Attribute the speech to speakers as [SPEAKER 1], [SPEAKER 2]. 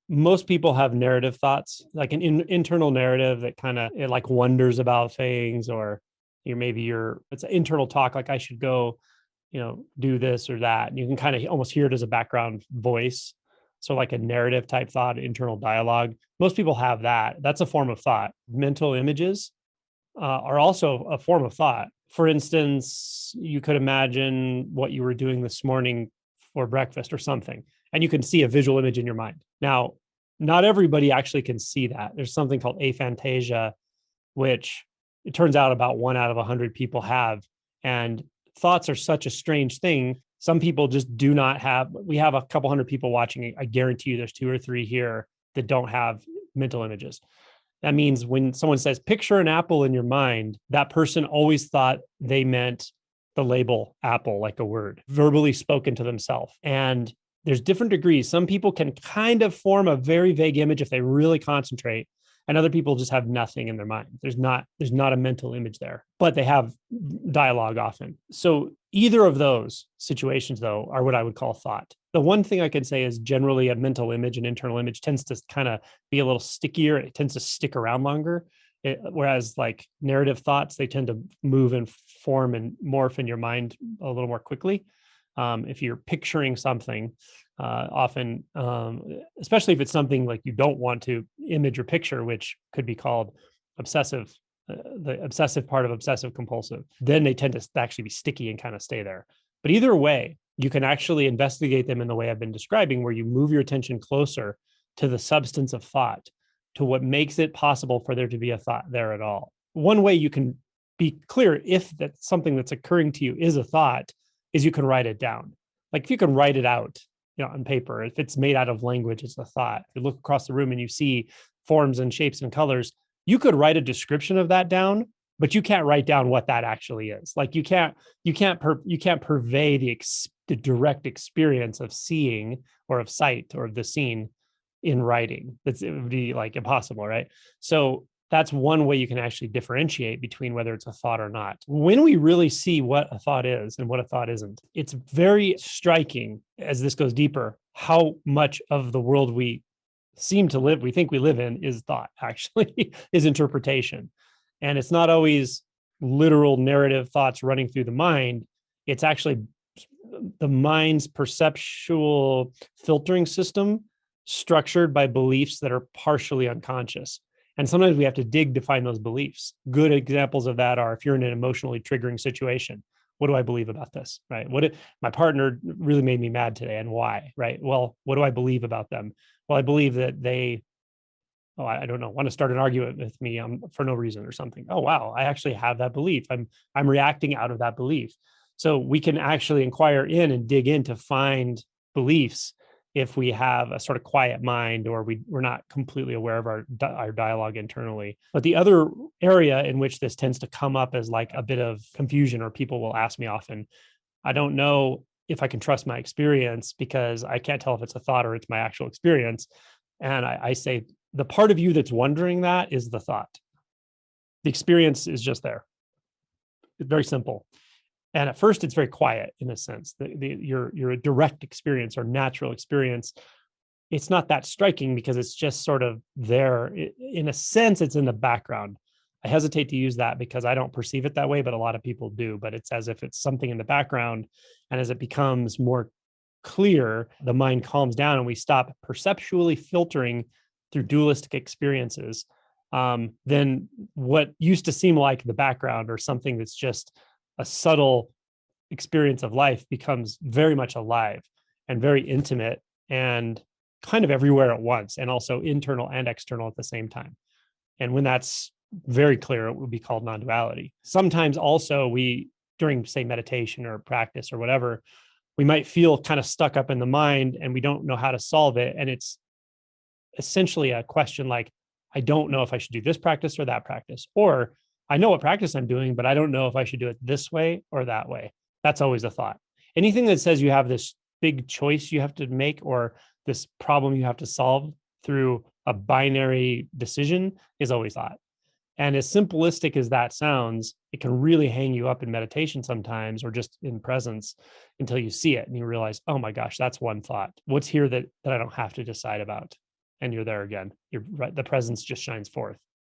[SPEAKER 1] most people have narrative thoughts, like an internal narrative that kind of like wonders about things, or it's an internal talk, like I should go, do this or that. And you can kind of almost hear it as a background voice. So like a narrative type thought, internal dialogue. Most people have that. That's a form of thought. Mental images are also a form of thought. For instance, you could imagine what you were doing this morning for breakfast or something, and you can see a visual image in your mind. Now, not everybody actually can see that. There's something called aphantasia, which it turns out about 1 out of 100 people have. And thoughts are such a strange thing. Some people just do not have. We have a couple hundred people watching. I guarantee you there's 2 or 3 here that don't have mental images. That means when someone says, picture an apple in your mind, that person always thought they meant the label apple, like a word, verbally spoken to themselves. And there's different degrees. Some people can kind of form a very vague image if they really concentrate, and other people just have nothing in their mind. There's not a mental image there, but they have dialogue often. So either of those situations, though, are what I would call thought. The one thing I can say is generally a mental image, an internal image, tends to kind of be a little stickier. It tends to stick around longer. Whereas like narrative thoughts, they tend to move and form and morph in your mind a little more quickly. If you're picturing something, often, especially if it's something like you don't want to image or picture, which could be called obsessive, the obsessive part of obsessive compulsive, then they tend to actually be sticky and kind of stay there. But either way, you can actually investigate them in the way I've been describing, where you move your attention closer to the substance of thought, to what makes it possible for there to be a thought there at all. One way you can be clear if that's something that's occurring to you is a thought is you can write it down. Like if you can write it out, on paper, if it's made out of language, it's a thought. If you look across the room and you see forms and shapes and colors, you could write a description of that down, but you can't write down what that actually is. Like you can't purvey the direct experience of seeing or of sight or of the scene in writing. It would be like impossible, right? So that's one way you can actually differentiate between whether it's a thought or not. When we really see what a thought is and what a thought isn't, it's very striking as this goes deeper, how much of the world we think we live in is thought, actually, is interpretation. And it's not always literal narrative thoughts running through the mind. It's actually the mind's perceptual filtering system structured by beliefs that are partially unconscious. And sometimes we have to dig to find those beliefs. Good examples of that are if you're in an emotionally triggering situation, what do I believe about this, right? My partner really made me mad today, and why, right? Well, what do I believe about them? Well, I believe that they, I don't know, want to start an argument with me for no reason or something. Oh, wow, I actually have that belief. I'm reacting out of that belief. So we can actually inquire in and dig in to find beliefs if we have a sort of quiet mind, or we're not completely aware of our dialogue internally. But the other area in which this tends to come up as like a bit of confusion, or people will ask me often, I don't know if I can trust my experience because I can't tell if it's a thought or it's my actual experience. And I say, the part of you that's wondering that is the thought. The experience is just there. It's very simple. And at first, it's very quiet in a sense. Your direct experience or natural experience, it's not that striking because it's just sort of there. In a sense, it's in the background. I hesitate to use that because I don't perceive it that way, but a lot of people do. But it's as if it's something in the background. And as it becomes more clear, the mind calms down and we stop perceptually filtering through dualistic experiences. Then what used to seem like the background or something that's just a subtle experience of life becomes very much alive and very intimate and kind of everywhere at once, and also internal and external at the same time. And when that's very clear, it would be called non-duality. Sometimes also during say meditation or practice or whatever, we might feel kind of stuck up in the mind and we don't know how to solve it. And it's essentially a question like, I don't know if I should do this practice or that practice, or I know what practice I'm doing, but I don't know if I should do it this way or that way. That's always a thought. Anything that says you have this big choice you have to make, or this problem you have to solve through a binary decision, is always thought. And as simplistic as that sounds, it can really hang you up in meditation sometimes, or just in presence, until you see it and you realize, oh my gosh, that's one thought. What's here that I don't have to decide about? and you're there again. You're right. The presence just shines forth.